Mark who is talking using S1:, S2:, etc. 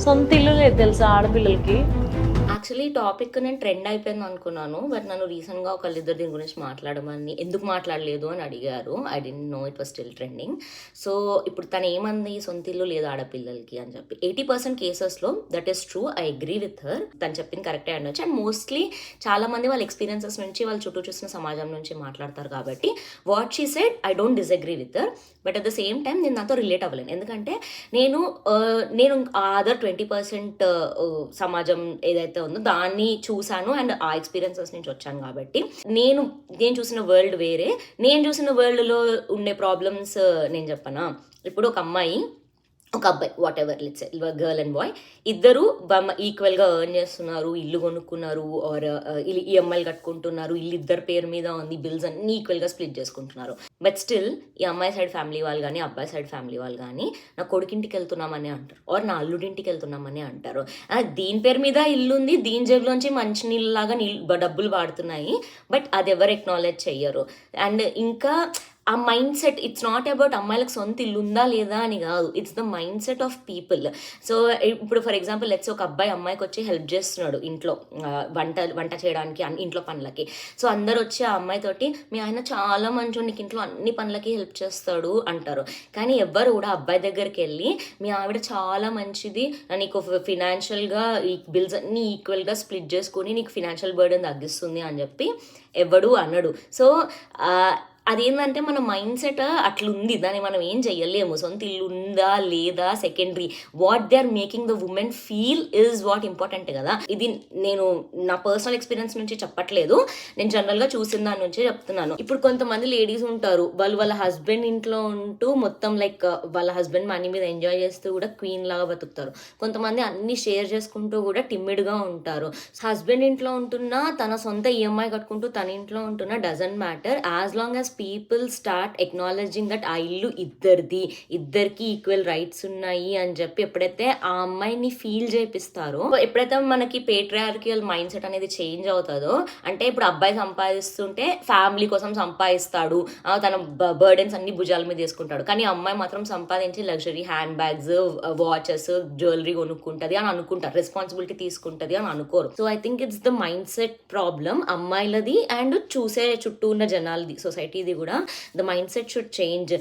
S1: సొంత ఇల్లు లేదు తెలుసా ఆడపిల్లలకి.
S2: యాక్చువల్లీ టాపిక్ నేను ట్రెండ్ అయిపోయింది అనుకున్నాను. బట్ నన్ను రీసెంట్‌గా ఒకళ్ళిద్దరు దీని గురించి మాట్లాడమని, ఎందుకు మాట్లాడలేదు అని అడిగారు. I didn't know it was still trending. So, ఇప్పుడు తనేమంది సొంత ఇల్లు లేదు ఆడపిల్లలకి అని చెప్పి. 80% కేసెస్‌లో that is true. I agree with her. తను చెప్పింది కరెక్టే అనొచ్చు. అండ్ మోస్ట్‌లీ చాలామంది వాళ్ళ ఎక్స్‌పీరియన్సెస్ నుంచి, వాళ్ళ చుట్టూ చూసిన సమాజం నుంచి మాట్లాడతారు కాబట్టి, what she said I don't disagree with her. But at the same time నేను దాంతో రిలేట్ అవ్వలేను. ఎందుకంటే నేను అదర్ 20% సమాజం ఏదైతే ఉందో దాన్ని చూశాను అండ్ ఆ ఎక్స్పీరియన్సెస్ నుంచి వచ్చాను కాబట్టి నేను నేను చూసిన వరల్డ్ వేరే. నేను చూసిన వరల్డ్లో ఉండే ప్రాబ్లమ్స్ నేను చెప్పనా. ఇప్పుడు ఒక అమ్మాయి ఒక అబ్బాయి whatever let's girl and boy ఇద్దరు ఈక్వల్గా ఎర్న్ చేస్తున్నారు, ఇల్లు కొనుక్కున్నారు, ఆర్ ఈఎంఐలు కట్టుకుంటున్నారు, ఇల్లు ఇద్దరు పేరు మీద ఉంది, బిల్స్ అన్ని ఈక్వల్గా స్ప్లిట్ చేసుకుంటున్నారు. బట్ స్టిల్ ఈ అమ్మాయి సైడ్ ఫ్యామిలీ వాళ్ళు కానీ అబ్బాయి సైడ్ ఫ్యామిలీ వాళ్ళు కానీ నా కొడుకింటికి వెళ్తున్నామని అంటారు, ఆర్ నా అల్లుడింటికి వెళ్తున్నామని అంటారు. దీని పేరు మీద ఇల్లు ఉంది, దీని జేబులోంచి మంచి నీళ్ళలాగా డబ్బులు వాడుతున్నాయి, బట్ అది ఎవరు ఎక్నాలెడ్జ్ చెయ్యరు. అండ్ ఇంకా ఆ mind set, it's not about అమ్మాయిలకు సొంత ఇల్లు ఉందా లేదా అని కాదు, it's the mind set of people. So ఇప్పుడు ఫర్ ఎగ్జాంపుల్ లెట్స్ ఒక అబ్బాయి అమ్మాయికి వచ్చి హెల్ప్ చేస్తున్నాడు ఇంట్లో, వంట చేయడానికి ఇంట్లో పనులకి. సో అందరు వచ్చి ఆ అమ్మాయితోటి మీ ఆయన చాలా మంచోడు, నీకు ఇంట్లో అన్ని పనులకి హెల్ప్ చేస్తాడు అంటారు. కానీ ఎవ్వరు కూడా అబ్బాయి దగ్గరికి వెళ్ళి మీ ఆవిడ చాలా మంచిది, నీకు ఫినాన్షియల్గా ఈ బిల్స్ అన్ని ఈక్వల్గా స్ప్లిట్ చేసుకుని నీకు ఫినాన్షియల్ బర్డెన్ తగ్గిస్తుంది అని చెప్పి ఎవడు అనడు. సో అదేంటంటే మన మైండ్ సెట్ అట్లుంది, దాన్ని మనం ఏం చెయ్యలేము. సొంత ఇల్లు ఉందా లేదా secondary, what they are making the women feel is what important కదా. ఇది నేను నా పర్సనల్ ఎక్స్పీరియన్స్ నుంచి చెప్పట్లేదు, నేను జనరల్గా చూసిన దాని నుంచే చెప్తున్నాను. ఇప్పుడు కొంతమంది లేడీస్ ఉంటారు, వాళ్ళు వాళ్ళ హస్బెండ్ ఇంట్లో ఉంటూ మొత్తం లైక్ వాళ్ళ హస్బెండ్ మనీ మీద ఎంజాయ్ చేస్తూ కూడా క్వీన్ లాగా బతుకుతారు. కొంతమంది అన్ని షేర్ చేసుకుంటూ కూడా టిమ్మిడ్గా ఉంటారు. హస్బెండ్ ఇంట్లో ఉంటున్నా, తన సొంత ఈఎంఐ కట్టుకుంటూ తన ఇంట్లో ఉంటున్నా doesn't matter, as long as people start acknowledging that ఆ ఇల్లు ఇద్దరికి ఈక్వల్ రైట్స్ ఉన్నాయి అని చెప్పి ఎప్పుడైతే ఆ అమ్మాయిని ఫీల్ చేపిస్తారో, ఎప్పుడైతే మనకి పేట్రియార్కియల్ మైండ్ సెట్ అనేది చేంజ్ అవుతుందో, అంటే ఇప్పుడు అబ్బాయి సంపాదిస్తుంటే ఫ్యామిలీ కోసం సంపాదిస్తాడు, తన బర్డెన్స్ అన్ని భుజాల మీద తీసుకుంటాడు. కానీ అమ్మాయి మాత్రం సంపాదించి luxury handbags, watches, jewellery కొనుక్కుంటది అని అనుకుంటారు, రెస్పాన్సిబిలిటీ తీసుకుంటది అని అనుకోరు. So I think it's the mindset problem అమ్మాయిలది అండ్ చూసే చుట్టూ ఉన్న జనాలది, సొసైటీది కూడా. The mindset should change.